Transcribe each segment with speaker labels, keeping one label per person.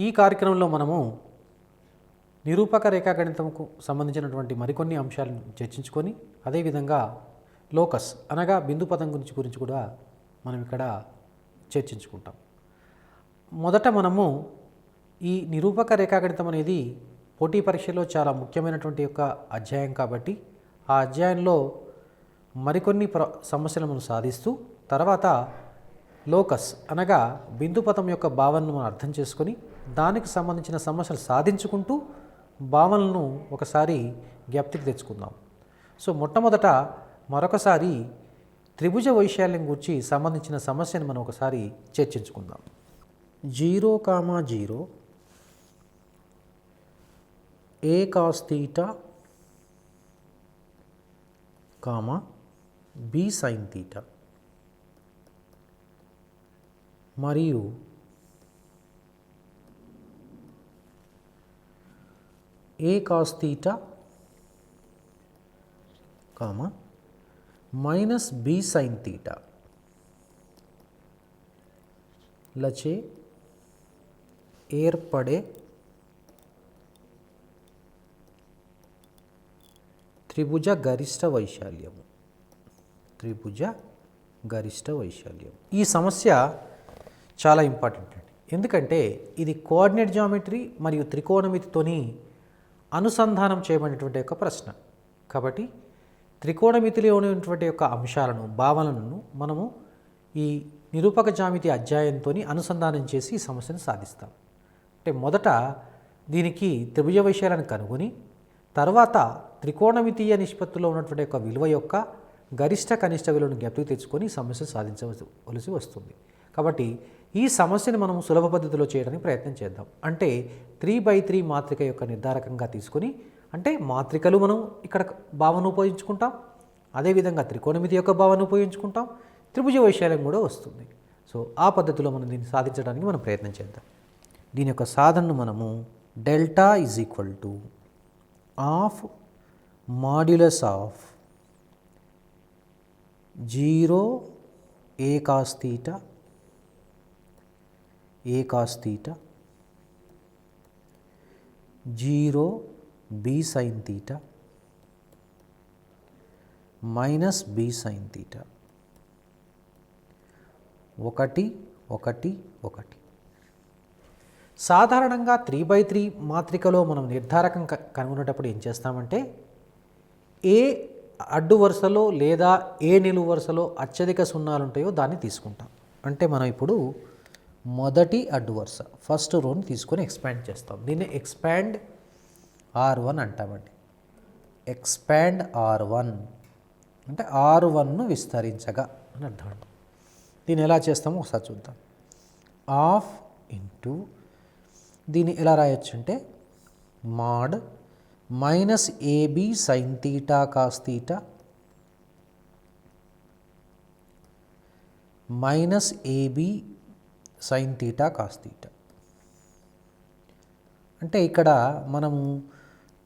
Speaker 1: ఈ కార్యక్రమంలో మనము నిరూపక రేఖాగణితంకు సంబంధించినటువంటి మరికొన్ని అంశాలను చర్చించుకొని అదేవిధంగా లోకస్ అనగా బిందు పదం గురించి కూడా మనం ఇక్కడ చర్చించుకుంటాం. మొదట మనము ఈ నిరూపక రేఖాగణితం అనేది పోటీ పరీక్షలో చాలా ముఖ్యమైనటువంటి యొక్క అధ్యాయం కాబట్టి ఆ అధ్యాయంలో మరికొన్ని సమస్యలను మనం సాధిస్తూ తర్వాత లోకస్ అనగా బిందుపథం యొక్క భావనను మనం అర్థం చేసుకొని దానికి సంబంధించిన సమస్యలు సాధించుకుంటూ భావనలను ఒకసారి జ్ఞప్తికి తెచ్చుకుందాం. సో మొట్టమొదట మరొకసారి త్రిభుజ వైశాల్యం గురించి సంబంధించిన సమస్యను మనం ఒకసారి చర్చించుకుందాం. 0,0 a cos theta, b sin theta మరియు a cos theta, minus b sin theta లచే ఏర్పడే త్రిభుజ గరిష్ట వైశాల్యము. ఈ సమస్య చాలా ఇంపార్టెంట్ అండి. ఎందుకంటే ఇది కోఆర్డినేట్ జామెట్రీ మరియు త్రికోణమితితోని అనుసంధానం చేయబడినటువంటి యొక్క ప్రశ్న. కాబట్టి త్రికోణమితిలో ఉన్నటువంటి యొక్క అంశాలను భావనలను మనము ఈ నిరూపక జామితి అధ్యాయంతో అనుసంధానం చేసి ఈ సమస్యను సాధిస్తాం. అంటే మొదట దీనికి త్రిభుజ వైశాల్యాన్ని కనుగొని తర్వాత త్రికోణమితీయ నిష్పత్తిలో ఉన్నటువంటి యొక్క విలువ యొక్క గరిష్ట కనిష్ట విలువను జ్ఞప్తికి తెచ్చుకొని సమస్య సాధించవలసి వస్తుంది. కాబట్టి ఈ సమస్యను మనం సులభ పద్ధతిలో చేయడానికి ప్రయత్నం చేద్దాం. అంటే 3/3 మాత్రిక యొక్క నిర్ధారకంగా తీసుకొని, అంటే మాత్రికలు మనం ఇక్కడ భావన ఉపయోగించుకుంటాం, అదేవిధంగా త్రికోణమితి యొక్క భావన ఉపయోగించుకుంటాం, త్రిభుజ వైశాల్యం కూడా వస్తుంది. సో ఆ పద్ధతిలో మనం దీన్ని సాధించడానికి మనం ప్రయత్నం చేద్దాం. దీని యొక్క సాధనను మనము delta is equal to of modulus of 0 a cos theta, 0 b sin theta minus b sin theta 1, 1, 1. సాధారణంగా 3/3 మాత్రికలో మనం నిర్ధారకం కనుగొనేటప్పుడు ఏం చేస్తామంటే ఏ అడ్డు వరుసలో లేదా ఏ నిలువు వరుసలో అత్యధిక సున్నాలు ఉంటాయో దాన్ని తీసుకుంటాం. అంటే మనం ఇప్పుడు మొదటి అడ్డు వరుస ఫస్ట్ రోని తీసుకొని ఎక్స్పాండ్ చేస్తాం. దీన్ని ఎక్స్పాండ్ R1 అంటామండి. ఎక్స్పాండ్ R1 అంటే R1ను విస్తరించగా అని అర్థం అండి. దీన్ని ఎలా చేస్తామో ఒకసారి చూద్దాం. ఆఫ్ ఇంటూ దీన్ని ఎలా రాయొచ్చు అంటే mod minus AB sin theta cos theta minus AB sin theta cos theta. అంటే ఇక్కడ మనము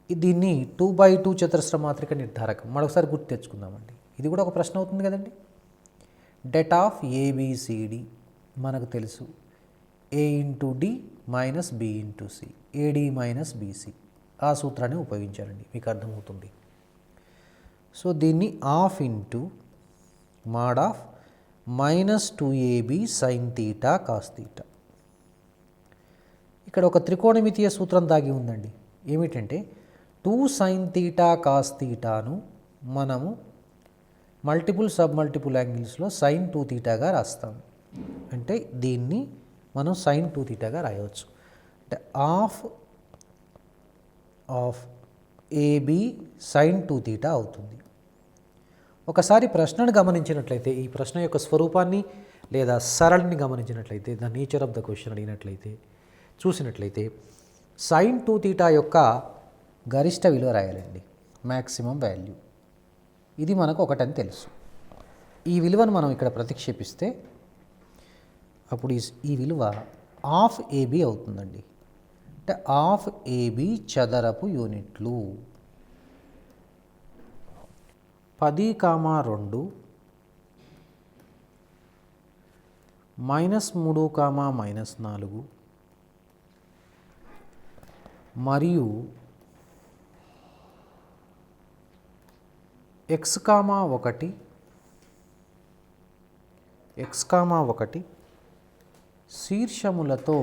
Speaker 1: దీన్ని 2/2 చతురస్ర మాత్రిక నిర్ధారకం మరొకసారి గుర్తు తెచ్చుకుందామండి. ఇది కూడా ఒక ప్రశ్న అవుతుంది కదండి. డెట్ ఆఫ్ ABCD మనకు తెలుసు, A into D minus B into C, AD minus BC. ఆ సూత్రాన్ని ఉపయోగించాలండి, మీకు అర్థమవుతుంది. సో దీన్ని of into mod of minus 2AB sin theta cos theta. ఇక్కడ ఒక త్రికోణమితీయ సూత్రం దాగి ఉందండి. ఏమిటంటే 2 sin theta cos thetaను మనము మల్టిపుల్ సబ్ మల్టిపుల్ యాంగిల్స్లో sin 2 thetaగా రాస్తాం. అంటే దీన్ని మనం sin 2 thetaగా రాయవచ్చు. అంటే ఆఫ్ AB sin 2 theta అవుతుంది. ఒకసారి ప్రశ్నను గమనించినట్లయితే, ఈ ప్రశ్న యొక్క స్వరూపాన్ని లేదా సరళిని గమనించినట్లయితే, the nature of the question అడిగినట్లయితే చూసినట్లయితే sin 2 theta యొక్క గరిష్ట విలువ రాయాలండి, మ్యాక్సిమం వాల్యూ. ఇది మనకు ఒకటని తెలుసు. ఈ విలువను మనం ఇక్కడ ప్రతిక్షేపిస్తే అప్పుడు ఈ విలువ ఆఫ్ AB అవుతుందండి. అంటే ఆఫ్ AB చదరపు యూనిట్లు 10,2 -3, -4 మరియు x,1 శీర్షములతో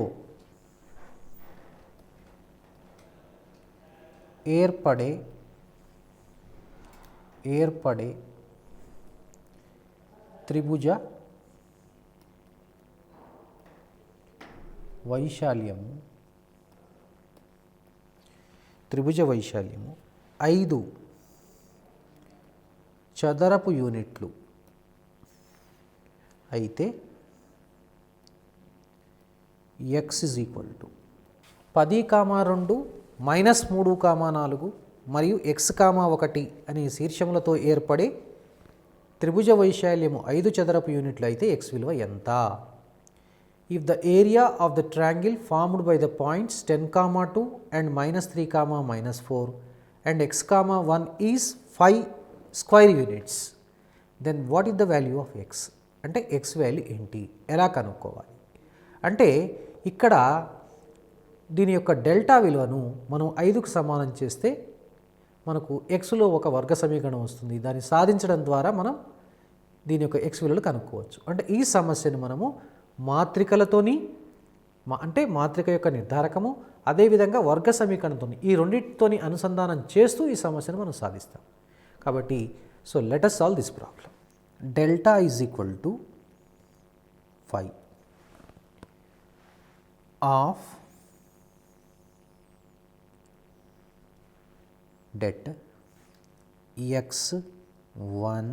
Speaker 1: ఏర్పడే త్రిభుజ వైశాల్యము 5 చదరపు యూనిట్లు అయితే x = 10,2 -3,4 మరియు x,1 అనే శీర్షములతో ఏర్పడే త్రిభుజ వైశాల్యము 5 చదరపు యూనిట్లు అయితే x విలువ ఎంత? If the area of the triangle formed by the points 10,2 and -3, -4 and x,1 is 5 square units, then what is the value of x? అంటే x వాల్యూ ఏంటి, ఎలా కనుక్కోవాలి అంటే ఇక్కడ దీని యొక్క డెల్టా విలువను మనం 5కు సమానం చేస్తే మనకు xలో ఒక వర్గ సమీకరణం వస్తుంది. దాన్ని సాధించడం ద్వారా మనం దీని యొక్క x విలువలు కనుక్కోవచ్చు. అంటే ఈ సమస్యను మనము మాత్రికలతోని అంటే మాత్రిక యొక్క నిర్ధారకము అదేవిధంగా వర్గ సమీకరణంతో ఈ రెండింటితోని అనుసంధానం చేస్తూ ఈ సమస్యను మనం సాధిస్తాం. కాబట్టి so let us solve this problem. Delta is equal to 5 of det x,1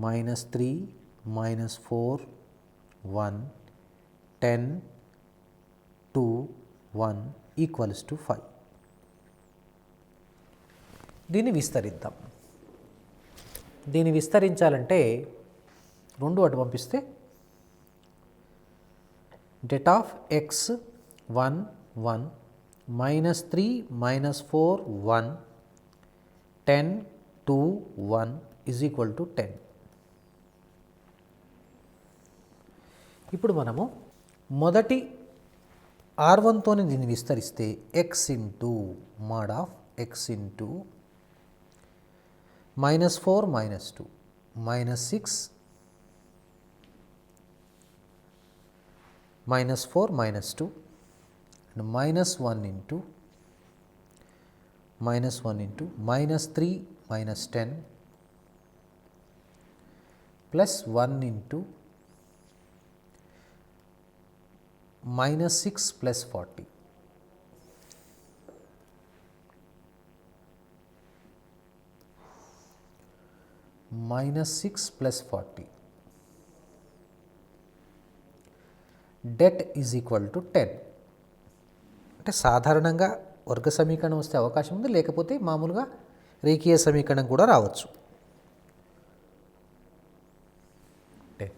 Speaker 1: -3 -4 1 10 2 1 equals to 5. దీన్ని విస్తరిద్దాం. దీన్ని విస్తరించాలంటే 2 అటు పంపిస్తే det of x,1 -3 -4 1 10 2 1 is equal to 10. ఇప్పుడు మనము మొదటి R1తోని దీన్ని విస్తరిస్తే x into mod of x into -4 -2 -6 -4 -2 and -1 into -3 -10 plus 1 into -6 plus 40. -6 plus 40. det is equal to 10. అంటే సాధారణంగా వర్గ సమీకరణం వస్తే అవకాశం ఉంది, లేకపోతే మామూలుగా రేఖీయ సమీకరణం కూడా రావచ్చు. 10.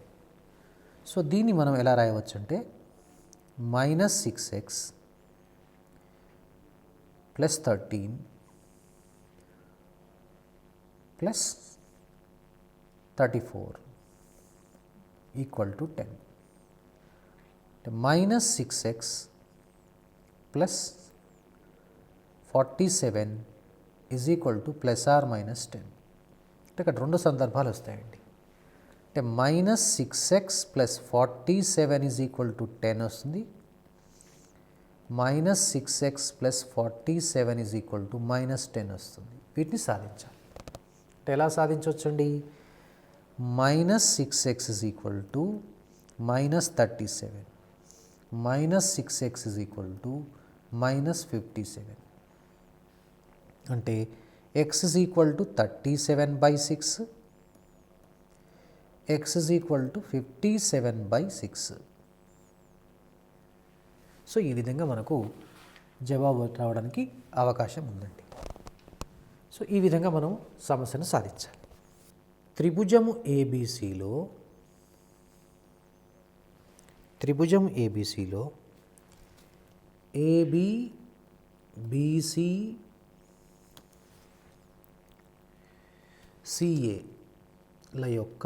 Speaker 1: సో దీన్ని మనం ఎలా రాయవచ్చు అంటే -6x + 13 + 34 equal to 10. -6x + 47 is equal to +or-10. అంటే ఇక్కడ 2 సందర్భాలు వస్తాయండి. అంటే -6x + 47 ఈజ్ ఈక్వల్ టు 10 వస్తుంది. -6x + 47 ఈజ్ ఈక్వల్ టు -10 వస్తుంది. వీటిని సాధించాలి. అంటే ఎలా సాధించవచ్చండి? -6x is equal to -37 -6x is equal to -57. అంటే x is equal to 37/6, x is equal to 57/6. So ఈ విధంగా మనకు జవాబు రావడానికి అవకాశం ఉందండి. సో ఈ విధంగా మనం సమస్యను సాధించాలి. త్రిభుజము ఏబిసిలో ఏబి బీసీ సిఏల యొక్క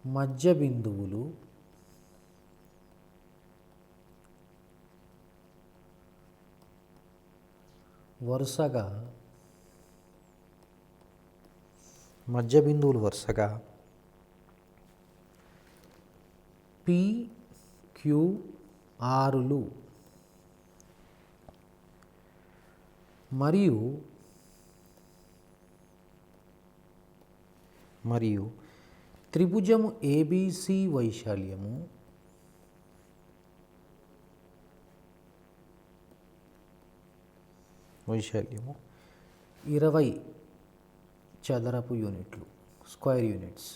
Speaker 1: మధ్య బిందువులు వరుసగా PQRలు మరియు త్రిభుజము ABC వైశాల్యము వైశాల్యము 20 చదరపు యూనిట్లు స్క్వేర్ యూనిట్స్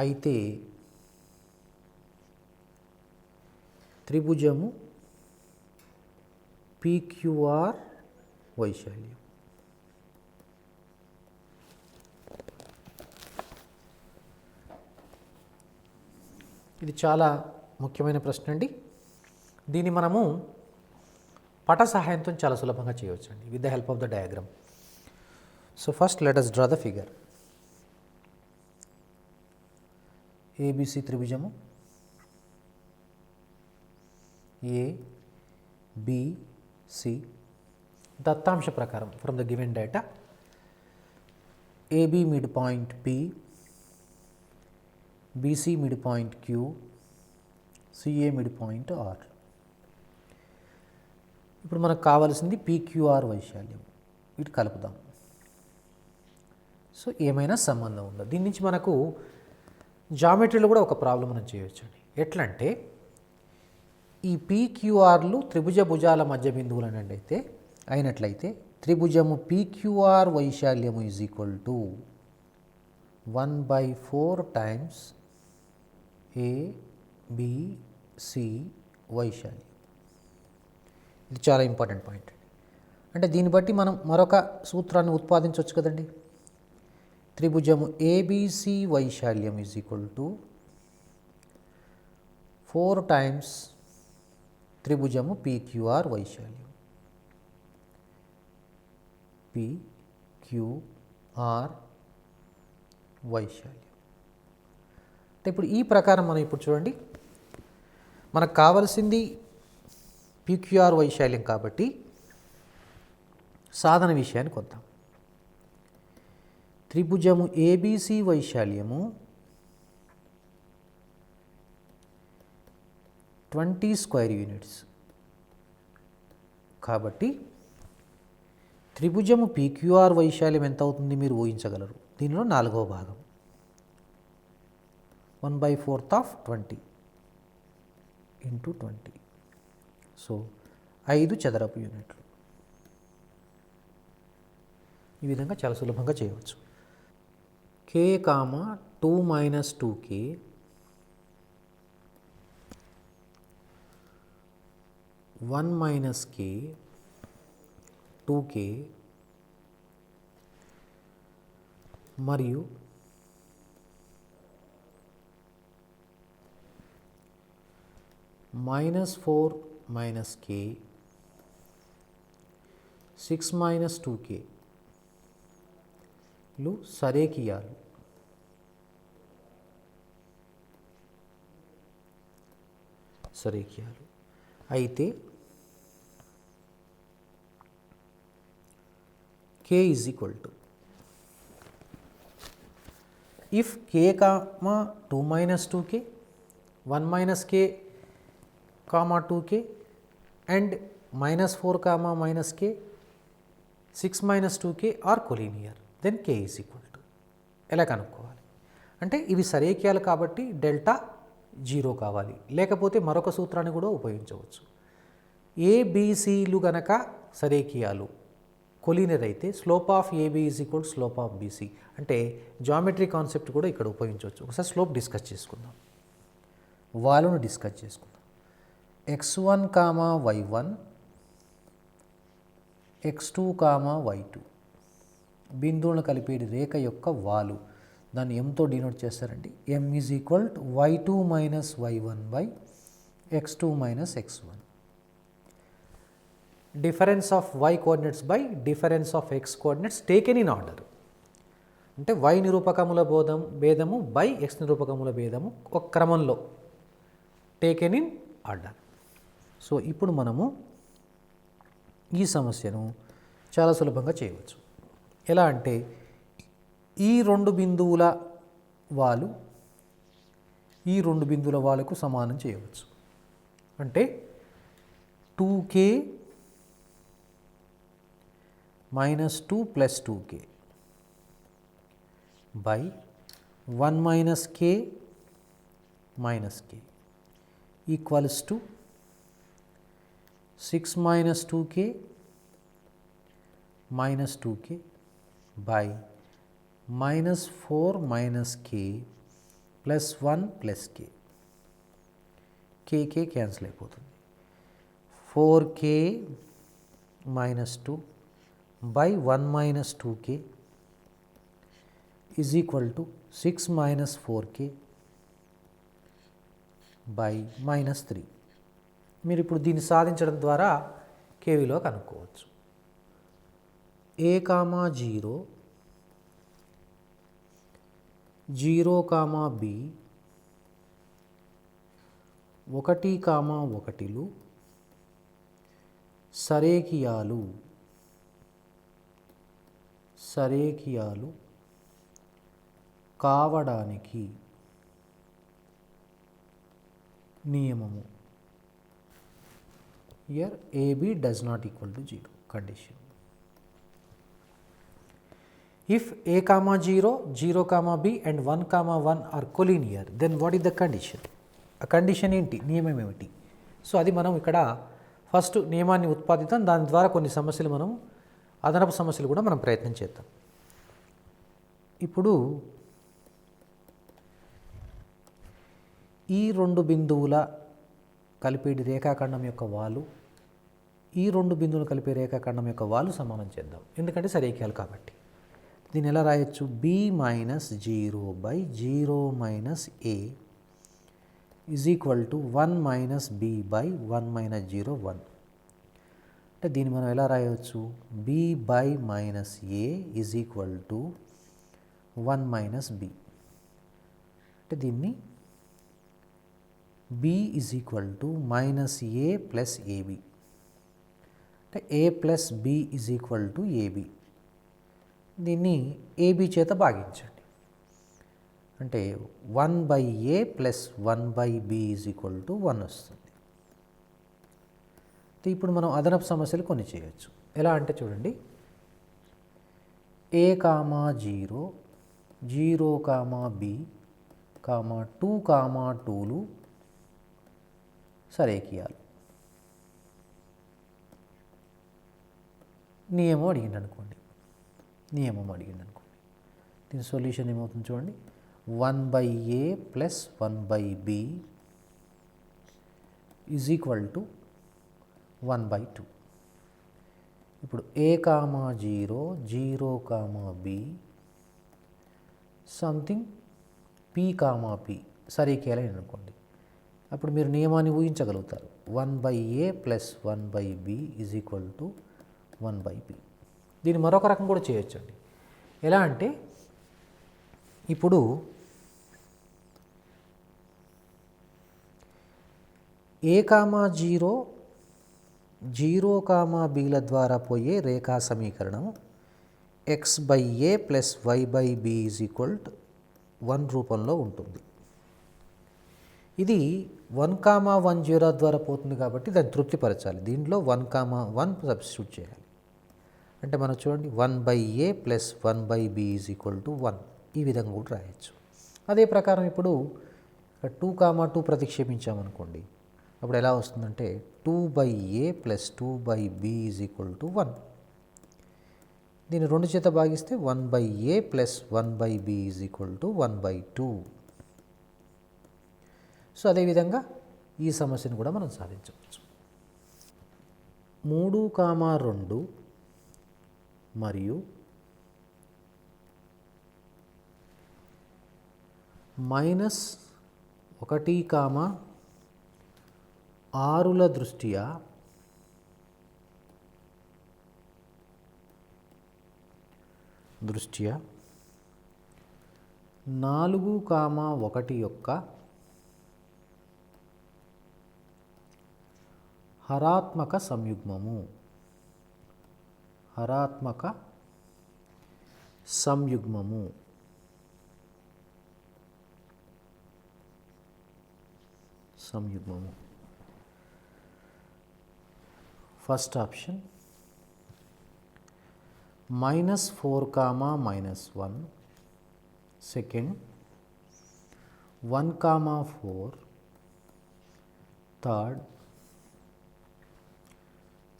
Speaker 1: అయితే త్రిభుజము PQR వైశాల్యం ఇది చాలా ముఖ్యమైన ప్రశ్న అండి. దీన్ని మనము పట సహాయంతో చాలా సులభంగా చేయవచ్చు అండి with the help of the diagram. So first let us draw the figure. ABC త్రిభుజము ABC దత్తాంశ ప్రకారం from the given data AB mid point P, BC mid point Q, CA mid point R. ఇప్పుడు మనకు కావాల్సింది PQR వైశాల్యం. ఇటు కలుపుదాం. So ఏమైనా సంబంధం ఉందా? దీని నుంచి మనకు జామెట్రీలో కూడా ఒక ప్రాబ్లం మనం చేయవచ్చండి. ఎట్లా అంటే ఈ PQRలు త్రిభుజ భుజాల మధ్య బిందువులు అయినట్లయితే త్రిభుజము PQR వైశాల్యము is equal to 1/4 times ABC వైశాల్యం. ఇది చాలా ఇంపార్టెంట్ పాయింట్. అంటే దీన్ని బట్టి మనం మరొక సూత్రాన్ని ఉత్పాదించవచ్చు కదండి. త్రిభుజము ABC వైశాల్యం ఈజ్ ఈక్వల్ టు 4 టైమ్స్ త్రిభుజము PQR వైశాల్యం. PQR వైశాల్యం అంటే ఇప్పుడు ఈ ప్రకారం మనం ఇప్పుడు చూడండి, మనకు కావాల్సింది PQR వైశాల్యం కాబట్టి సాధన విషయానికి వద్దాం. త్రిభుజము ABC వైశాల్యము 20 స్క్వేర్ యూనిట్స్ కాబట్టి త్రిభుజము PQR వైశాల్యం ఎంత అవుతుంది మీరు ఊహించగలరు. దీనిలో 4వ భాగం 1/4 ఆఫ్ 20 ఇంటూ 20. సో 5 చదరపు యూనిట్లు. ఈ విధంగా చాలా సులభంగా చేయవచ్చు. K, 2 minus 2K 1 minus K 2K మరియు -4 మైనస్ K 6 మైనస్ 2K లు సరేకియాలు. అయితే K is equal to, if K, 2 minus 2K, 1 minus K, 2K and -4, minus K, 6 minus 2K are collinear, then K is equal to. ఎలా కనుక్కోవాలి అంటే ఇవి సరేకియాలు కాబట్టి delta 0 కావాలి, లేకపోతే మరొక సూత్రాన్ని కూడా ఉపయోగించవచ్చు. ABCలు గనక సరేకియాలు కొలీనియర్ అయితే slope of AB is equal slope of BC అంటే జామెట్రీ కాన్సెప్ట్ కూడా ఇక్కడ ఉపయోగించవచ్చు. ఒకసారి స్లోప్ డిస్కస్ చేసుకుందాం, వాలును డిస్కస్ చేసుకుందాం. x1, y1, x2, y2 బిందువులను కలిపేది రేఖ యొక్క వాలు, దాన్ని ఎంతో డినోట్ చేస్తారండి. M is equal to y2 minus y1 by x2 minus x1. difference of y coordinates by difference of x coordinates taken in order. అంటే y నిరూపకముల భేదము బై x నిరూపకముల భేదము ఒక క్రమంలో టేకెన్ ఇన్ ఆర్డర్. సో ఇప్పుడు మనము ఈ సమస్యను చాలా సులభంగా చేయవచ్చు. ఎలా అంటే ఈ రెండు బిందువుల వాలుకు సమానం చేయవచ్చు. అంటే 2k minus 2 plus 2k by 1 minus k minus k equals to 6 minus 2k minus 2k by minus 4 minus k plus 1 plus k. k cancel అయిపోతుంది. 4k minus 2 by 1 minus 2k is equal to 6 minus 4k by minus 3. మీరు ఇప్పుడు దీన్ని సాధించడం ద్వారా k విలువ కనుక్కోవచ్చు. a, 0, 0, b 1, 1లు సరేఖియాలు కావడానికి నియమము. Here AB does not equal to 0 condition. If a, 0, 0, b and 1, 1 are collinear, then what is the condition? ఆ కండిషన్ ఏంటి, నియమం ఏమిటి? సో అది మనం ఇక్కడ ఫస్ట్ నియమాన్ని ఉత్పాదిద్దాం. దాని ద్వారా కొన్ని సమస్యలు మనం అదనపు సమస్యలు కూడా మనం ప్రయత్నం చేద్దాం. ఇప్పుడు ఈ రెండు బిందువుల కలిపేటి రేఖాఖండం యొక్క వాలు, ఈ రెండు బిందువులు కలిపే రేఖాఖండం యొక్క వాలు సమానం చేద్దాం. ఎందుకంటే సరేఖాలు కాబట్టి. దీన్ని ఎలా రాయొచ్చు? b minus 0 by 0 minus a is equal to 1 minus b by 1 minus 0 1. అంటే దీన్ని మనం ఎలా రాయవచ్చు? b by minus a is equal to 1 minus b. అంటే దీన్ని b is equal to minus a plus ab. అంటే a plus b is equal to ab. దీన్ని ab చేత భాగించండి. అంటే 1 by a plus 1 by b is equal to 1 వస్తుంది. ఇప్పుడు మనం అదనపు సమస్యలు కొన్ని చేయొచ్చు. ఎలా అంటే చూడండి, a, 0, 0, b, 2, 2లు సరేఖియాలు. నియమం అడిగింది అనుకోండి. దీని సొల్యూషన్ ఏమవుతుంది చూడండి. 1 by a plus 1 by b is equal to 1 by 2. ఇప్పుడు a, 0, 0, b something p, p సరేఖియాలని అనుకోండి. అప్పుడు మీరు నియమాన్ని ఊహించగలుగుతారు. 1 by a plus 1 by b is equal to 1 by p. దీన్ని మరొక రకం కూడా చేయొచ్చండి. ఎలా అంటే ఇప్పుడు a, 0, 0, bల ద్వారా పోయే రేఖా సమీకరణం x by a plus y by b is equal to 1 రూపంలో ఉంటుంది. ఇది 1, 1, 0 ద్వారా పోతుంది కాబట్టి దాన్ని తృప్తిపరచాలి. దీంట్లో 1, 1 సబ్స్టిట్యూట్ చేయాలి. అంటే మనం చూడండి 1 by a plus 1 by b is equal to 1. ఈ విధంగా కూడా రాయొచ్చు. అదే ప్రకారం ఇప్పుడు 2, 2 ప్రతిక్షేపించామనుకోండి. అప్పుడు ఎలా వస్తుందంటే 2 by a plus 2 by b is equal to 1. దీన్ని 2 చేత భాగిస్తే 1 by a plus 1 by b is equal to 1 by 2. So అదేవిధంగా ఈ సమస్యను కూడా మనం సాధించవచ్చు. 3, 2 మరియు -1, 6ల దృష్ట్యా 4,1 యొక్క హరాత్మక సంయుగ్మము. హరాత్మక సంయుగ్మము. సంయుగ్మము. First option -4, -1. Second 1, 4. Third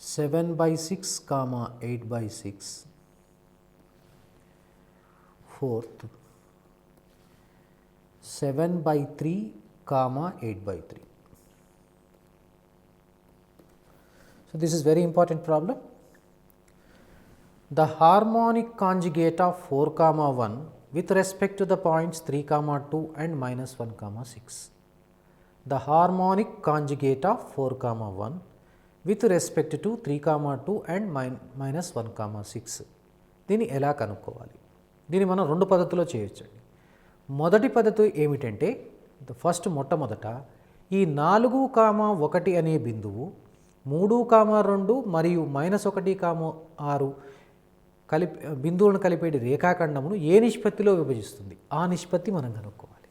Speaker 1: 7/6, 8/6. Fourth 7/3, 8/3. So this is very important problem. The harmonic conjugate of 4, 1 with respect to the points 3, 2 and -1, 6. The harmonic conjugate of 4, 1 with respect to 3, 2 and -1, 6. దీన్ని ఎలా కనుక్కోవాలి? దీన్ని మనం రెండు పద్ధతుల్లో చేయొచ్చండి. మొదటి పద్ధతి ఏమిటంటే మొట్టమొదట ఈ 4, 1 అనే బిందువు 3, 2 మరియు -1, 6 బిందువులను కలిపేటి రేఖాఖండమును ఏ నిష్పత్తిలో విభజిస్తుంది? ఆ నిష్పత్తి మనం కనుక్కోవాలి.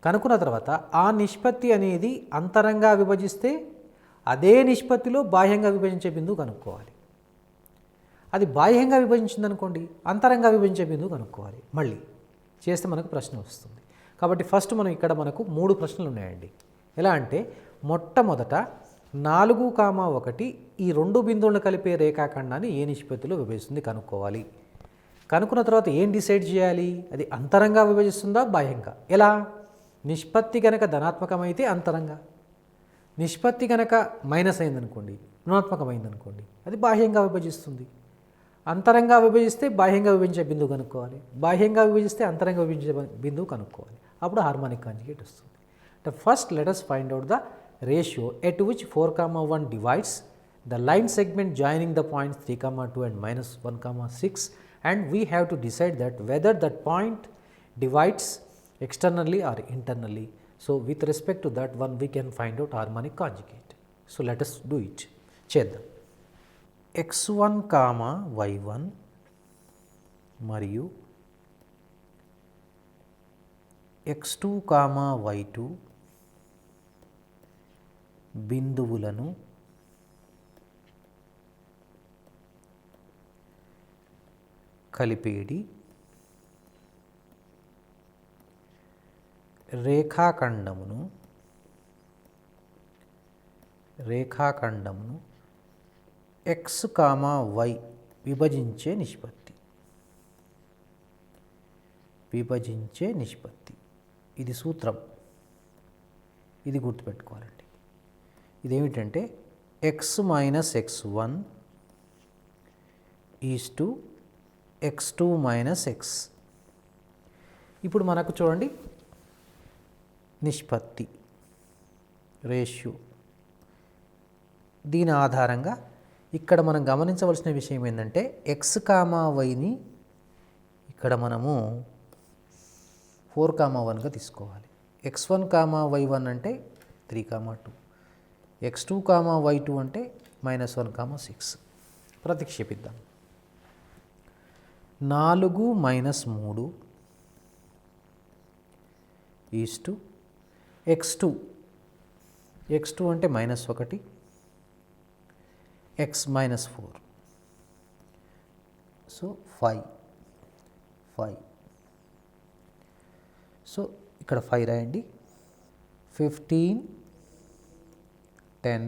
Speaker 1: కనుక్కున్న తర్వాత ఆ నిష్పత్తి అనేది అంతరంగా విభజిస్తే అదే నిష్పత్తిలో బాహ్యంగా విభజించే బిందువు కనుక్కోవాలి. అది బాహ్యంగా విభజించిందనుకోండి, అంతరంగా విభజించే బిందువు కనుక్కోవాలి. మళ్ళీ చేస్తే మనకు ప్రశ్న వస్తుంది. కాబట్టి ఫస్ట్ మనకు 3 ప్రశ్నలు ఉన్నాయండి. ఎలా అంటే మొట్టమొదట 4, 1 ఈ 2 బిందువులను కలిపే రేఖాఖండాన్ని ఏ నిష్పత్తిలో విభజిస్తుంది కనుక్కోవాలి. కనుక్కున్న తర్వాత ఏం డిసైడ్ చేయాలి? అది అంతరంగా విభజిస్తుందా బాహ్యంగా? ఎలా? నిష్పత్తి కనుక ధనాత్మకమైతే అంతరంగా, నిష్పత్తి కనుక మైనస్ అయిందనుకోండి, రుణాత్మకమైందనుకోండి, అది బాహ్యంగా విభజిస్తుంది. అంతరంగా విభజిస్తే బాహ్యంగా విభజించే బిందువు కనుక్కోవాలి, బాహ్యంగా విభజిస్తే అంతరంగా విభజించే బిందువు కనుక్కోవాలి. అప్పుడు హార్మోనిక్ కాంజుగేట్ వస్తుంది. First let us find out the ratio at which 4, 1 divides the line segment joining the points 3, 2 and -1, 6, and we have to decide that whether that point divides externally or internally. So with respect to that one we can find out harmonic conjugate. So let us do it. చేద్దాం. x1, y1 మరియు x2, y2 బిందువులను కలిపేడి రేఖాఖండమును x, y విభజించే నిష్పత్తి. ఇది సూత్రం, ఇది గుర్తుపెట్టుకోవాలండి. ఇదేమిటంటే x - x1 = x2 - x. ఇప్పుడు మనకు చూడండి నిష్పత్తి, రేషియో. దీని ఆధారంగా ఇక్కడ మనం గమనించవలసిన విషయం ఏంటంటే x, yని ఇక్కడ మనము 4, 1గా తీసుకోవాలి. x1, y1 అంటే 3, 2, x2, y2 అంటే -1, 6. ప్రతిక్షేపిద్దాం. 4 - 3 = x2 అంటే -1, x - 4. సో 5. సో ఇక్కడ 5 రాయండి. 15, 10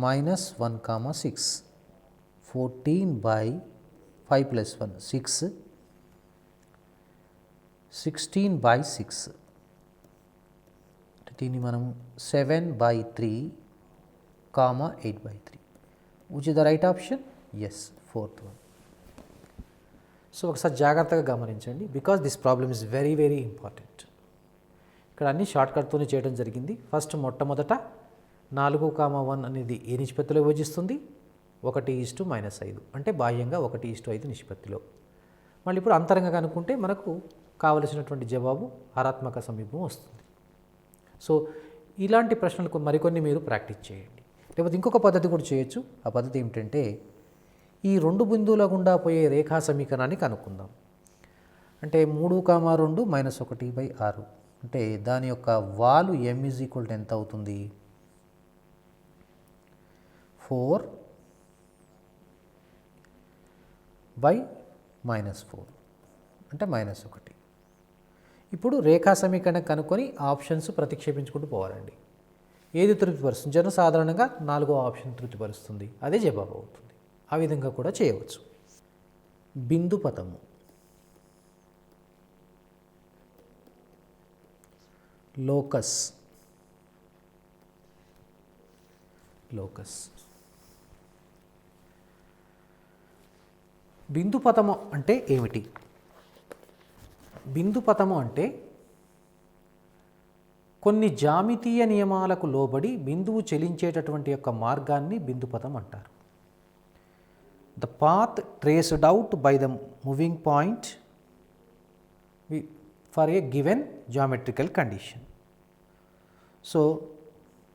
Speaker 1: -1, 6. 14/5 + 1 6. 16/6. దీన్ని మనము 7/3, 8/3. Which is the right option? Yes, fourth one. So ఒకసారి జాగ్రత్తగా గమనించండి, because this problem is very very important. ఇక్కడ అన్ని షార్ట్కట్తోనే చేయడం జరిగింది. మొట్టమొదట 4, 1 అనేది ఏ నిష్పత్తిలో విభజిస్తుంది? 1:-5 అంటే బాహ్యంగా 1:5 నిష్పత్తిలో. మళ్ళీ ఇప్పుడు అంతరంగా కనుక్కుంటే మనకు కావలసినటువంటి జవాబు హరాత్మక సమీపం వస్తుంది. సో ఇలాంటి ప్రశ్నలకు మరికొన్ని మీరు ప్రాక్టీస్ చేయండి. లేకపోతే ఇంకొక పద్ధతి కూడా చేయొచ్చు. ఆ పద్ధతి ఏమిటంటే ఈ 2 బిందువుల గుండా పోయే రేఖా సమీకరణాన్ని కనుక్కుందాం. అంటే 3, 2 -1/6 అంటే దాని యొక్క వాలు m = ఎంత అవుతుంది? 4/-4 అంటే -1. ఇప్పుడు రేఖా సమీకరణం కనుక్కొని ఆప్షన్స్ ప్రతిక్షేపించుకుంటూ పోవాలండి. ఏది తృప్తిపరుస్తుంది? సాధారణంగా 4వ ఆప్షన్ తృప్తిపరుస్తుంది, అదే జవాబు అవుతుంది. ఆ విధంగా కూడా చేయవచ్చు. బిందుపథము, లోకస్, బిందుపథము అంటే ఏమిటి? బిందుపథము అంటే కొన్ని జామితీయ నియమాలకు లోబడి బిందువు చెలించేటటువంటి యొక్క మార్గాన్ని బిందుపథం అంటారు. The path traced out by the moving point for a given geometrical condition. So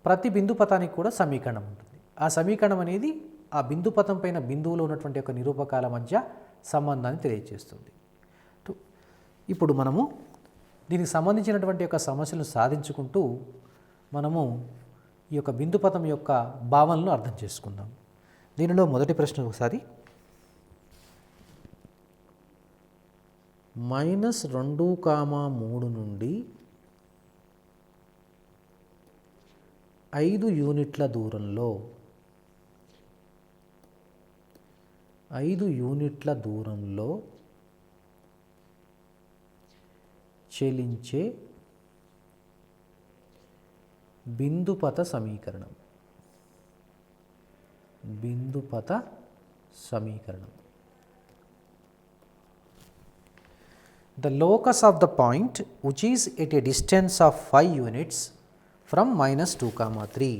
Speaker 1: ప్రతి బిందుపథానికి కూడా సమీకరణం ఉంటుంది. ఆ సమీకరణం అనేది ఆ బిందుపథం పైన బిందువులో ఉన్నటువంటి యొక్క నిరూపకాల మధ్య సంబంధాన్ని తెలియజేస్తుంది. ఇప్పుడు మనము దీనికి సంబంధించినటువంటి యొక్క సమస్యలను సాధించుకుంటూ మనము ఈ యొక్క బిందుపథం యొక్క భావనలను అర్థం చేసుకుందాం. దీనిలో మొదటి ప్రశ్న ఒకసారి, -2, 3 నుండి 5 యూనిట్ల దూరంలో చెలించే బిందుపథ సమీకరణం. The locus of the point which is at a distance of 5 units from -2, 3.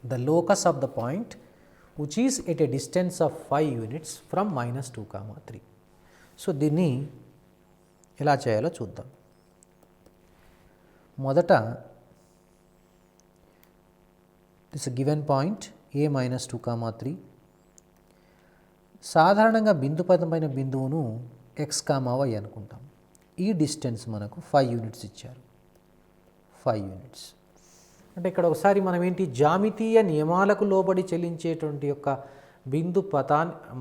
Speaker 1: The locus of the point which is at a distance of 5 units from -2, 3. So దీన్ని ఎలా చేయాలో చూద్దాం. మొదట దిస్ గివెన్ పాయింట్ a -2, 3. సాధారణంగా బిందుపథం పైన బిందువును x, y అనుకుంటాం. ఈ డిస్టెన్స్ మనకు 5 యూనిట్స్ ఇచ్చారు. 5 యూనిట్స్ అంటే ఇక్కడ ఒకసారి మనం ఏంటి, జామితీయ నియమాలకు లోబడి చెల్లించేటువంటి యొక్క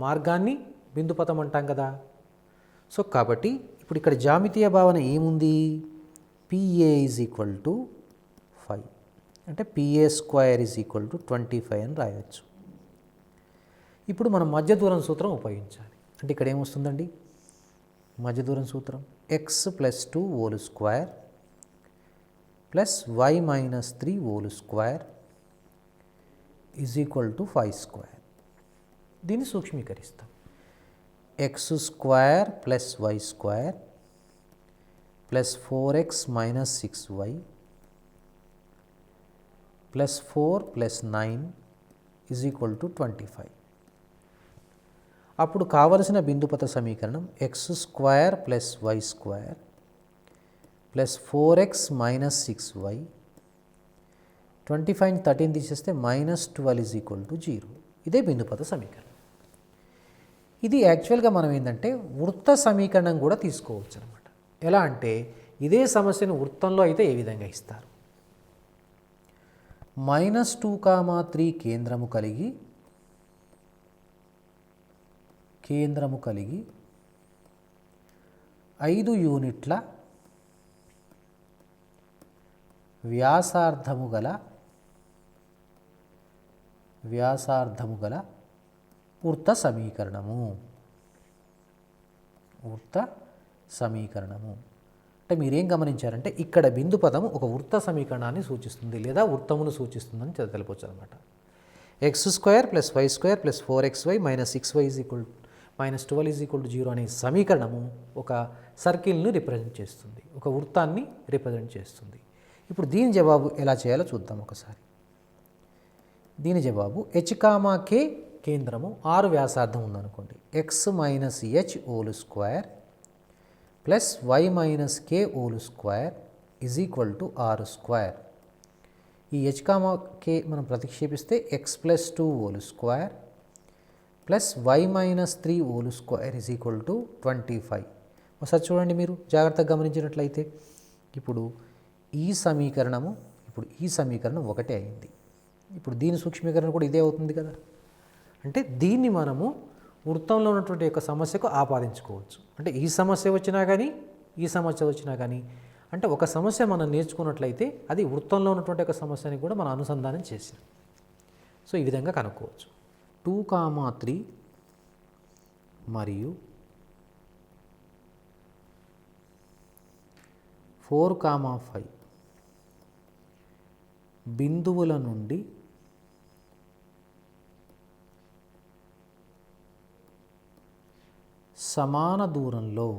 Speaker 1: మార్గాన్ని బిందుపథం అంటాం కదా. సో కాబట్టి ఇప్పుడు ఇక్కడ జామితీయ భావన ఏముంది? PA = 5 అంటే PA² = 25 అని రాయవచ్చు. ఇప్పుడు మనం మధ్య దూరం సూత్రం ఉపయోగించాలి. అంటే ఇక్కడ ఏమొస్తుందండి? మధ్య దూరం సూత్రం x + 2 ² + y - 3 ² = 5². దీన్ని సూక్ష్మీకరిస్తాం. x² + y² + 4x - 6y + 4 + 9 = 25. అప్పుడు కావలసిన బిందుపథ సమీకరణం x² + y² + 4x - 6y 25 13 తీసేస్తే -12 = 0. ఇదే బిందుపథ సమీకరణం. ఇది యాక్చువల్గా మనం ఏంటంటే వృత్త సమీకరణం కూడా తీసుకోవచ్చు అనమాట. ఎలా అంటే ఇదే సమస్యను వృత్తంలో అయితే ఏ విధంగా ఇస్తారు? -2, 3 కేంద్రము కలిగి 5 యూనిట్ల వ్యాసార్థము గల వృత్త సమీకరణము. అంటే మీరేం గమనించారంటే ఇక్కడ బిందుపదము ఒక వృత్త సమీకరణాన్ని సూచిస్తుంది లేదా వృత్తమును సూచిస్తుందని తెలపవచ్చు అనమాట. x² + y² + 4xy - 6y -12 0 అనే సమీకరణము ఒక సర్కిల్ను రిప్రజెంట్ చేస్తుంది, ఒక వృత్తాన్ని రిప్రజెంట్ చేస్తుంది. ఇప్పుడు దీని జవాబు ఎలా చేయాలో చూద్దాం ఒకసారి. దీని జవాబు h, k కేంద్రము 6 వ్యాసార్థం ఉందనుకోండి. X minus h whole square plus y minus k whole square is equal to 6 square. ఈ హెచ్ కామా కే మనం ప్రతిక్షేపిస్తే x plus 2 whole square plus y minus 3 whole square is equal to 25. ఒకసారి చూడండి, మీరు జాగ్రత్తగా గమనించినట్లయితే ఇప్పుడు ఈ సమీకరణం ఒకటే అయింది. ఇప్పుడు దీని సూక్ష్మీకరణ కూడా ఇదే అవుతుంది కదా. అంటే దీన్ని మనము వృత్తంలో ఉన్నటువంటి యొక్క సమస్యకు ఆపాదించుకోవచ్చు. అంటే ఈ సమస్య వచ్చినా కానీ అంటే ఒక సమస్య మనం నేర్చుకున్నట్లయితే అది వృత్తంలో ఉన్నటువంటి ఒక సమస్యని కూడా మనం అనుసంధానం చేసాం. సో ఈ విధంగా కనుక్కోవచ్చు. 2,3 మరియు 4,5 బిందువుల నుండి సమాన దూరంలో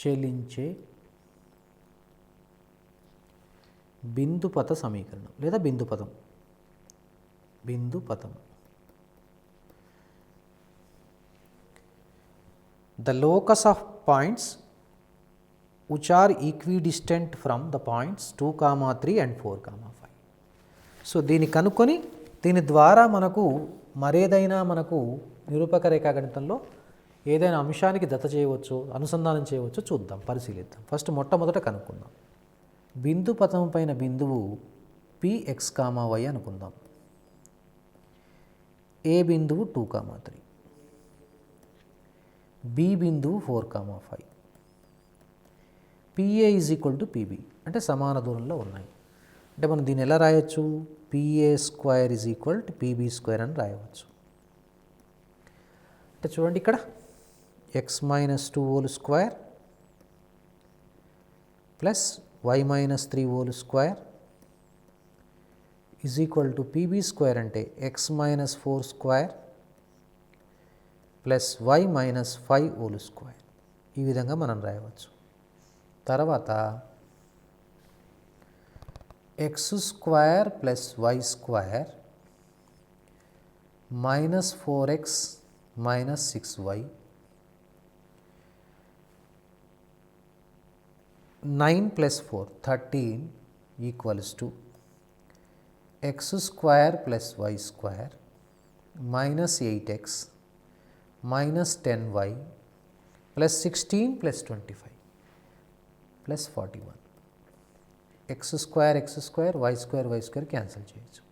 Speaker 1: చెలించే బిందుపథ సమీకరణం లేదా బిందుపథం. The locus of points which are equidistant from the points 2,3 and 4,5. So దీన్ని కనుక్కొని దీని ద్వారా మనకు మరేదైనా నిరూపక రేఖాగణితంలో ఏదైనా అంశానికి జత చేయవచ్చో అనుసంధానం చేయవచ్చో చూద్దాం, పరిశీలిద్దాం. ఫస్ట్ మొట్టమొదట కనుక్కుందాం. బిందు పథం పైన బిందువు px, y అనుకుందాం. ఏ బిందువు 2,3, బి బిందువు 4,5. PA is equal to PB అంటే సమాన దూరంలో ఉన్నాయి. అంటే మనం దీన్ని ఎలా రాయొచ్చు? PA square is equal to PB square అని రాయవచ్చు. అంటే చూడండి, ఇక్కడ x minus 2 whole square plus y minus 3 whole square is equal to PB square అంటే x minus 4 square plus y minus 5 whole square. ఈ విధంగా మనం రాయవచ్చు. తర్వాత x square plus y square minus 4x minus 6y 9 plus 4 13 equals to x square plus y square minus 8x minus 10y plus 16 plus 25 plus 41. X square y square cancel చేయొచ్చు.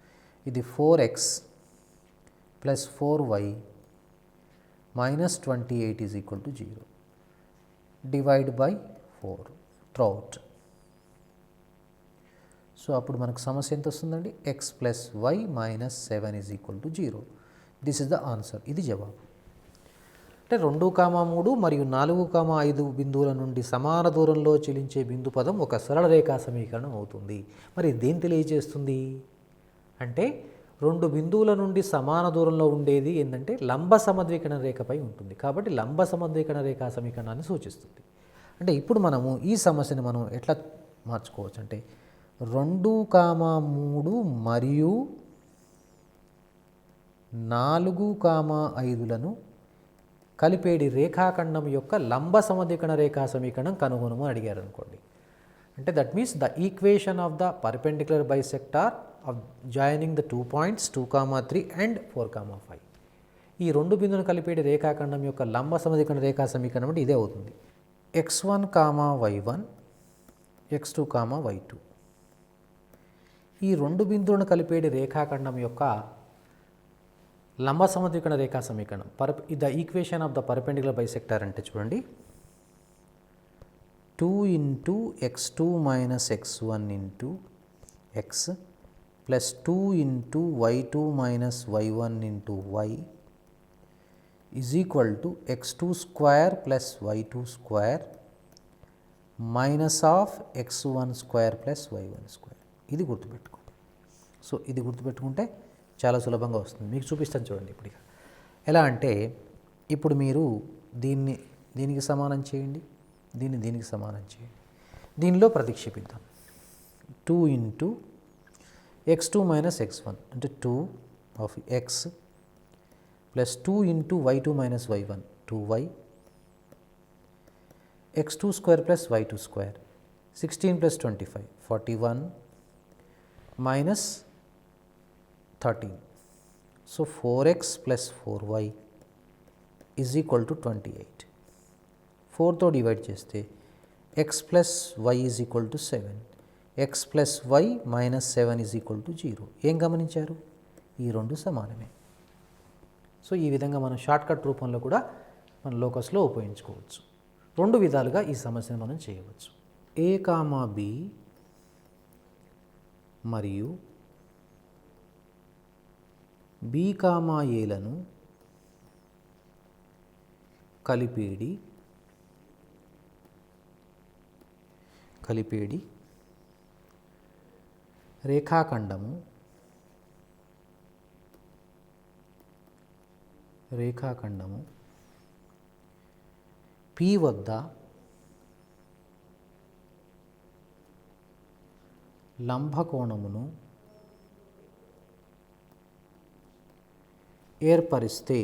Speaker 1: ఇది 4x plus 4y minus 28 is equal to 0. Divide by 4 throughout. So అప్పుడు మనకు సమస్య ఎంత వస్తుందండి? X plus y minus 7 is equal to 0. This is the answer. ఇది జవాబు. అంటే 2,3 మరియు 4,5 బిందువుల నుండి సమాన దూరంలో చెలించే బిందు పదం ఒక సరళ రేఖా సమీకరణం అవుతుంది. మరి దేని తెలియజేస్తుంది అంటే 2 బిందువుల నుండి సమాన దూరంలో ఉండేది ఏంటంటే లంబ సమద్వికరణ రేఖపై ఉంటుంది. కాబట్టి లంబ సమద్వికరణ రేఖా సమీకరణాన్ని సూచిస్తుంది. అంటే ఇప్పుడు మనము ఈ సమస్యను మనం ఎట్లా మార్చుకోవచ్చు అంటే 2,3 మరియు 4,5లను కలిపేడి రేఖాఖండం యొక్క లంబ సమద్వికరణ రేఖా సమీకరణం కనుగొనము అని అడిగారు అనుకోండి. అంటే that means the equation of the perpendicular bisector of joining the 2 points 2,3 and 4,5. ఈ 2 బిందువులను కలిపేడి రేఖాఖండం యొక్క లంబ సమద్వికరణ రేఖా సమీకరణం అంటే ఇదే అవుతుంది. x1, y1 x2, y2. ఈ 2 బిందువులను కలిపేడి రేఖాఖండం యొక్క లంబ సమద్వికరణ రేఖా సమీకరణం the equation of the perpendicular bisector అంటే చూడండి 2 into x2 minus x1 into x plus 2 into y2 minus y1 into y is equal to x2 square plus y2 square minus of x1 square plus y1 square. ఇది గుర్తుపెట్టుకోండి. So ఇది గుర్తుపెట్టుకుంటే చాలా సులభంగా వస్తుంది. మీకు చూపిస్తాను చూడండి. ఇప్పుడు ఎలా అంటే ఇప్పుడు మీరు దీనికి సమానం చేయండి, దీనికి సమానం చేయండి, దీనిలో ప్రతిక్షేపిద్దాం. 2 ఇంటూ x2 మైనస్ x1 అంటే 2 of x plus 2 into y2 minus y1 2y x2 square plus y2 square 16 plus 25 41 minus 13. So 4x plus 4y is equal to 28. 4తో డివైడ్ చేస్తే x plus y is equal to 7, x plus y minus 7 is equal to 0. ఏం గమనించారు? ఈ రెండు సమానమే. So ఈ విధంగా మనం షార్ట్కట్ రూపంలో కూడా మన లోకస్లో ఉపయోగించుకోవచ్చు. రెండు విధాలుగా ఈ సమస్యను మనం చేయవచ్చు. a కామా b మరియు b కామా ఏలను కలిపేడి రేఖాఖండము P వద్ద లంబకోణమును ఏర్పరిస్తే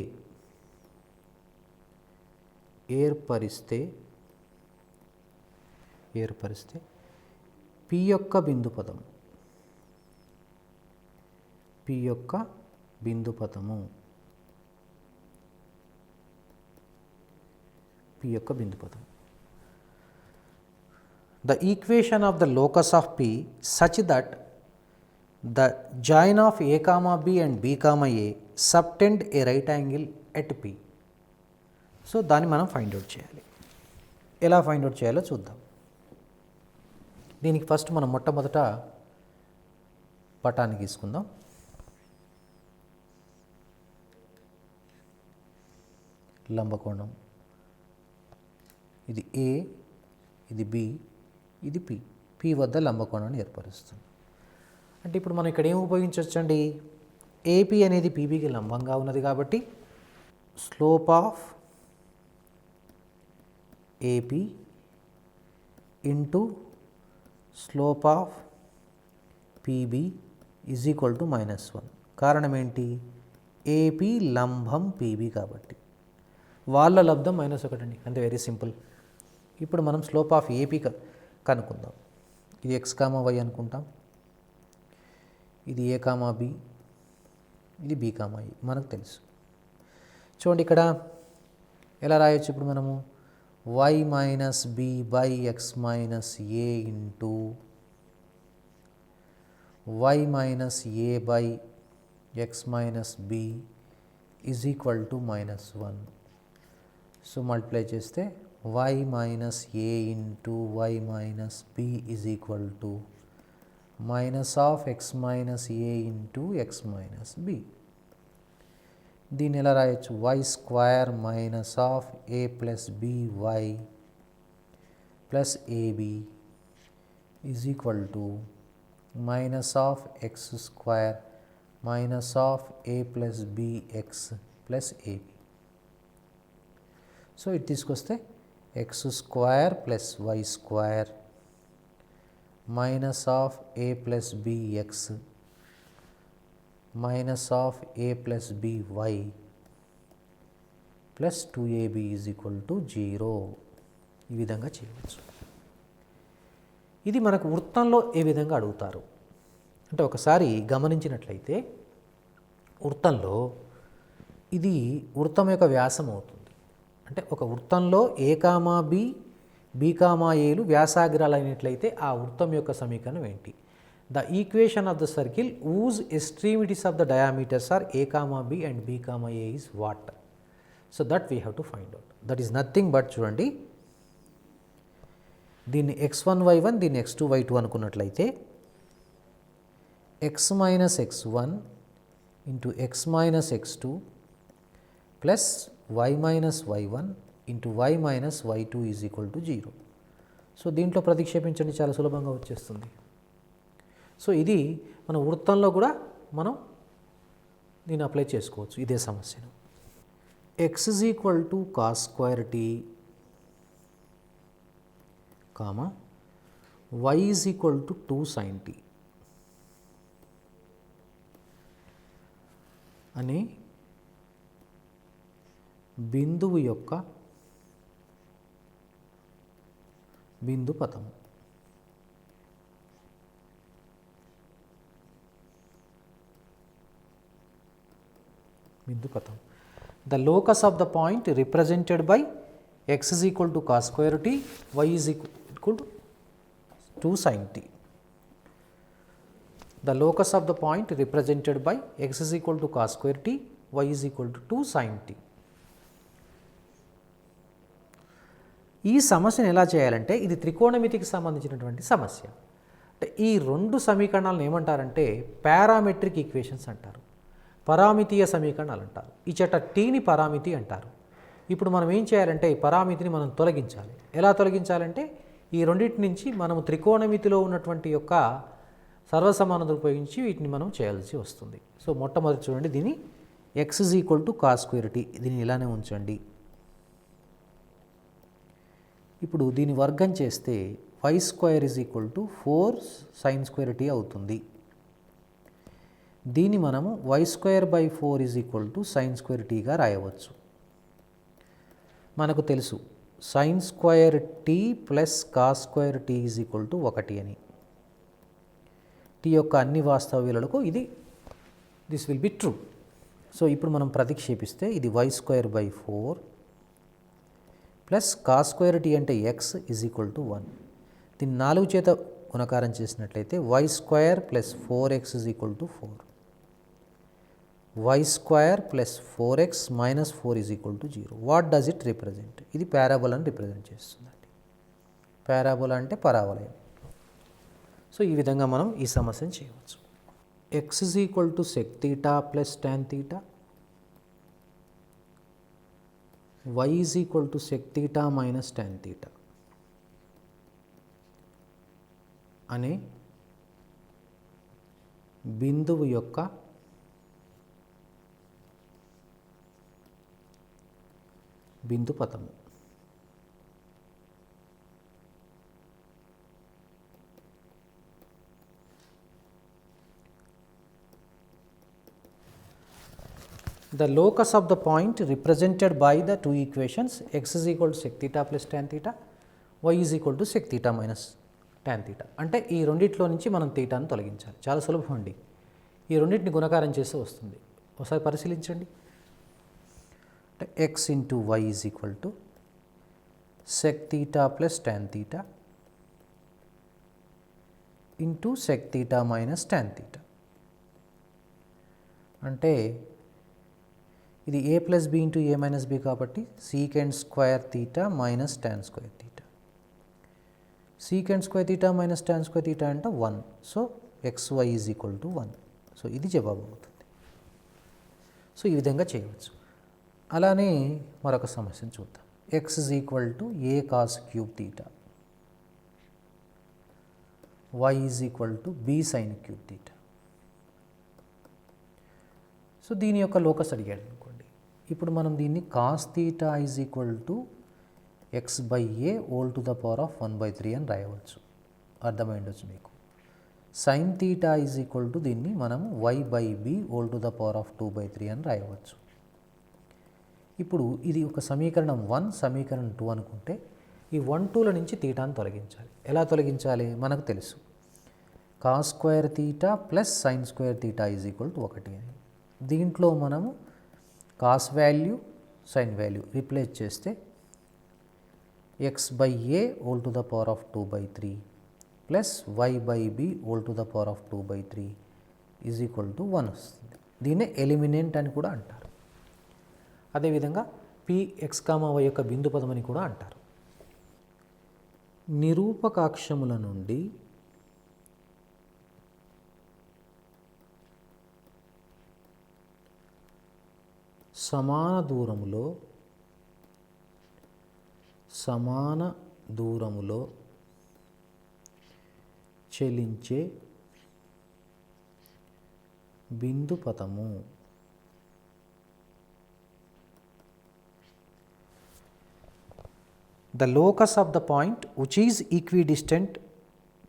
Speaker 1: P యొక్క బిందుపథము the equation of the locus of P such that the join of a comma b and b comma a subtend a right angle at P. So దాన్ని మనం find out చేయాలి. ఎలా find out చేయాలో చూద్దాం. దీనికి first మనం మొట్టమొదట పటాన్ని గీసుకుందాం. లంబకోణం ఇది A, ఇది B, ఇది P. P వద్ద లంబకోణాన్ని ఏర్పరుస్తుంది. అంటే ఇప్పుడు మనం ఇక్కడ ఏం ఉపయోగించవచ్చండి? AP అనేది PBకి లంబంగా ఉన్నది కాబట్టి slope of AP into slope of PB is equal to -1. కారణం ఏంటి? AP లంబం PB కాబట్టి వాళ్ళ లబ్ధం -1 అండి. అంతే, వెరీ సింపుల్. ఇప్పుడు మనం స్లోప్ ఆఫ్ AP కనుక్కుందాం. ఇది x కామా y అనుకుంటాం, ఇది a కామా b, ఇది b కామా e మనకు తెలుసు. చూడండి ఇక్కడ ఎలా రాయొచ్చు ఇప్పుడు మనము y minus b by x minus a into y minus a by x minus b is equal to -1. So multiply చేస్తే y minus a into y minus b is equal to minus of x minus a into x minus b. దీన్ని ఎలా రాయొచ్చు? y square minus of a plus by plus ab is equal to minus of x square minus of a plus bx plus ab. So ఇది తీసుకొస్తే x square plus y square minus of a plus bx minus of a plus by plus 2ab is equal to 0. ఈ విధంగా చేయవచ్చు. ఇది మనకు వృత్తంలో ఏ విధంగా అడుగుతారు అంటే ఒకసారి గమనించినట్లయితే వృత్తంలో ఇది వృత్తం యొక్క వ్యాసం అవుతుంది. అంటే ఒక వృత్తంలో a comma b, b comma aలు వ్యాసాగ్రాలు అయినట్లయితే ఆ వృత్తం యొక్క సమీకరణం ఏంటి? The equation of the circle whose extremities of the diameters are a comma b and b comma a is what? So that we have to find out. That is nothing but చూడండి, దీన్ని x1 y1 దీన్ని x2 y2 అనుకున్నట్లయితే x minus x1 into x minus x2 plus y minus y1 into y minus y2 is equal to 0. So దీంట్లో ప్రతిక్షేపించండి, చాలా సులభంగా వచ్చేస్తుంది. So ఇది మన వృత్తంలో కూడా మనం దీన్ని అప్లై చేసుకోవచ్చు ఇదే సమస్యను. x is equal to cos square t comma y is equal to 2 sin t అని బిందువు యొక్క బిందు పథము. The locus of the point represented by x is equal to cos square t, y is equal to 2 sin t. The locus of the point represented by x is equal to cos square t, y is equal to 2 sin t. ఈ సమస్యను ఎలా చేయాలంటే ఇది త్రికోణమితికి సంబంధించినటువంటి సమస్య. అంటే ఈ రెండు సమీకరణాలను ఏమంటారంటే పారామెట్రిక్ ఈక్వేషన్స్ అంటారు, పరామితీయ సమీకరణాలు అంటారు. ఈ చెట్ట టీని పరామితి అంటారు. ఇప్పుడు మనం ఏం చేయాలంటే ఈ పరామితిని మనం తొలగించాలి. ఎలా తొలగించాలంటే ఈ రెండింటి నుంచి మనము త్రికోణమితిలో ఉన్నటువంటి యొక్క సర్వసమానతలు ఉపయోగించి వీటిని మనం చేయాల్సి వస్తుంది. సో మొట్టమొదటి చూడండి, దీన్ని x is equal to cos square t, దీన్ని ఇలానే ఉంచండి. ఇప్పుడు దీన్ని వర్గం చేస్తే y square is equal to 4 sine square t అవుతుంది. దీన్ని మనము y square by 4 is equal to sine square టీగా రాయవచ్చు. మనకు తెలుసు sine square t plus cos square t is equal to 1 అని. టీ యొక్క అన్ని వాస్తవ విలువలకు this will be true. So ఇప్పుడు మనం ప్రతిక్షేపిస్తే ఇది why square by 4 plus cos square t అంటే ఎక్స్ ఈజ్ ఈక్వల్ టు 1. దీన్ని 4 చేత గుణకారం చేసినట్లయితే y square plus 4x is equal to 4. Y square plus 4x minus 4 is equal to 0. What does it represent? ఇది పారాబోలాని రిప్రజెంట్ చేస్తుందండి. Parabola అంటే పరావలయం. So ఈ విధంగా మనం ఈ సమస్యను చేయవచ్చు. X is equal to sec theta plus tan theta, y is equal to sec theta minus tan theta అనే బిందువు యొక్క బిందు పథము. The locus of the point represented by the two equations x is equal to sec theta plus tan theta, y is equal to sec theta minus tan theta. అంటే ఈ రెండిట్లో నుంచి మనం తీటాను తొలగించాలి. చాలా సులభం అండి. ఈ రెండింటిని గుణకారం చేస్తే వస్తుంది. ఒకసారి పరిశీలించండి. అంటే x into y is equal to sec theta plus tan theta into sec theta minus tan theta. అంటే ఇది a plus B into A minus B కాబట్టి secant square theta minus tan square theta. Secant square theta minus tan square theta అంటే 1. So xy is equal to 1. సో ఇది జవాబు అవుతుంది. So ఈ విధంగా చేయవచ్చు. అలానే మరొక సమస్యను చూద్దాం. x is equal to a cos cube theta, y is equal to b sine cube theta. So దీని యొక్క లోకస్ అడిగాడు అనుకోండి. ఇప్పుడు మనం దీన్ని cos theta is equal to x by A whole to the power of 1/3 అని రాయవచ్చు. అర్థమైండొచ్చు మీకు. Sine theta is equal to దీన్ని మనం y by B whole to the power of 2/3 అని రాయవచ్చు. ఇప్పుడు ఇది ఒక సమీకరణం 1, సమీకరణం 2 అనుకుంటే ఈ 1, 2ల నుంచి తీటాను తొలగించాలి. ఎలా తొలగించాలి? మనకు తెలుసు cos square theta plus sine square theta is equal to 1 అని. దీంట్లో మనము cos value sine value replace చేస్తే x by A whole to the power of 2/3 plus y by B whole to the power of 2/3 is equal to 1 వస్తుంది. దీన్నే ఎలిమినెంట్ అని కూడా అంటారు. అదేవిధంగా పిఎక్స్ కామా వై యొక్క బిందు పదం అని కూడా అంటారు. నిరూపకాక్షముల నుండి సమాన దూరములో చెలించే బిందు పథము the locus of the point which is equidistant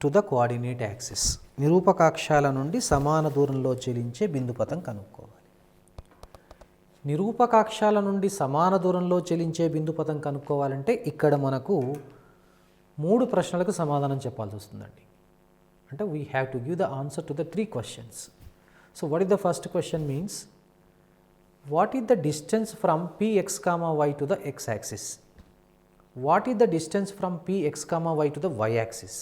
Speaker 1: to the coordinate axis. నిరూపకాక్షాల నుండి సమాన దూరంలో చెలించే బిందుపథం కనుక్కోవాలి. నిరూపకాక్షాల నుండి సమాన దూరంలో చెలించే బిందుపథం కనుక్కోవాలంటే ఇక్కడ మనకు 3 ప్రశ్నలకు సమాధానం చెప్పాల్సి వస్తుందండి. అంటే we have to give the answer to the 3 questions. So what is the first question means what is the distance from px, y to the x axis? What is the distance from px, y to the y axis?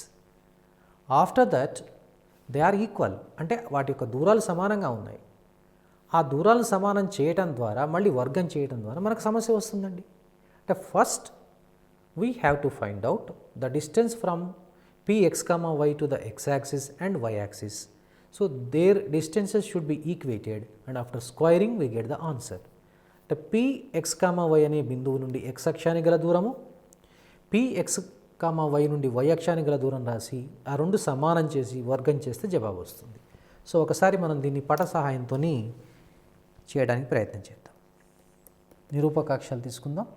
Speaker 1: After that they are equal, అంటే వాటి యొక్క దూరాలు సమానంగా ఉన్నాయి. ఆ దూరాలను సమానం చేయటం ద్వారా మళ్ళీ వర్గం చేయటం ద్వారా మనకు సమస్య వస్తుందండి. అంటే first we have to find out the distance from px, y to the x axis and y axis. So their distances should be equated and after squaring we get the answer. అంటే px, y అనే బిందువు నుండి x అక్షానికి గల దూరము, px, y నుండి y అక్షానికి గల దూరం రాసి ఆ రెండు సమానం చేసి వర్గం చేస్తే జవాబు వస్తుంది. సో ఒకసారి మనం దీన్ని పట సహాయంతో చేయడానికి ప్రయత్నం చేద్దాం. నిరూపకాక్షాలు తీసుకుందాం.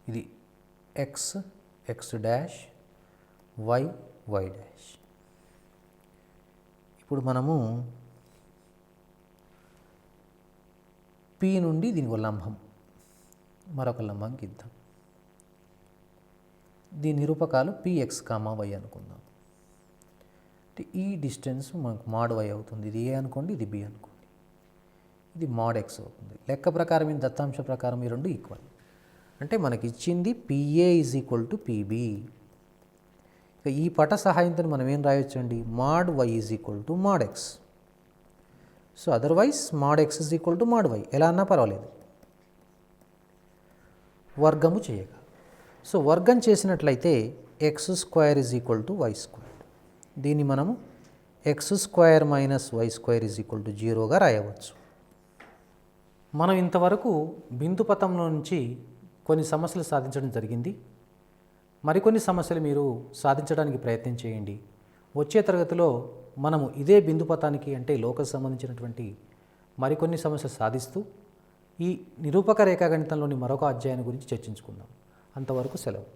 Speaker 1: ఇది x, x dash, y, y dash. ఇప్పుడు మనము పి నుండి దీనికి లంబం, మరొక లంబం గీద్దాం. దీని నిరూపకాలు px, y అనుకుందాం. ఈ డిస్టెన్స్ మనకు mod y అవుతుంది. ఇది a అనుకోండి, ఇది b అనుకోండి, ఇది mod x అవుతుంది. లెక్క ప్రకారం ఈ దత్తాంశ ప్రకారం ఈ రెండు ఈక్వల్. అంటే మనకి ఇచ్చింది pa = pb. ఇక ఈ పట సహాయంతో మనం ఏం రాయొచ్చండి, mod y = mod x. So otherwise mod x = mod y ఎలా అన్నా పర్వాలేదు, వర్గము చేయగా. సో వర్గం చేసినట్లయితే x² = y². దీన్ని మనము x² - y² 0గా రాయవచ్చు. మనం ఇంతవరకు బిందుపథంలో నుంచి కొన్ని సమస్యలు సాధించడం జరిగింది. మరికొన్ని సమస్యలు మీరు సాధించడానికి ప్రయత్నం చేయండి. వచ్చే తరగతిలో మనము ఇదే బిందుపథానికి అంటే లోకస్ సంబంధించినటువంటి మరికొన్ని సమస్యలు సాధిస్తూ ఈ నిరూపక రేఖాగణితంలోని మరొక అధ్యాయం గురించి చర్చించుకుందాం. అంతవరకు సెలవు.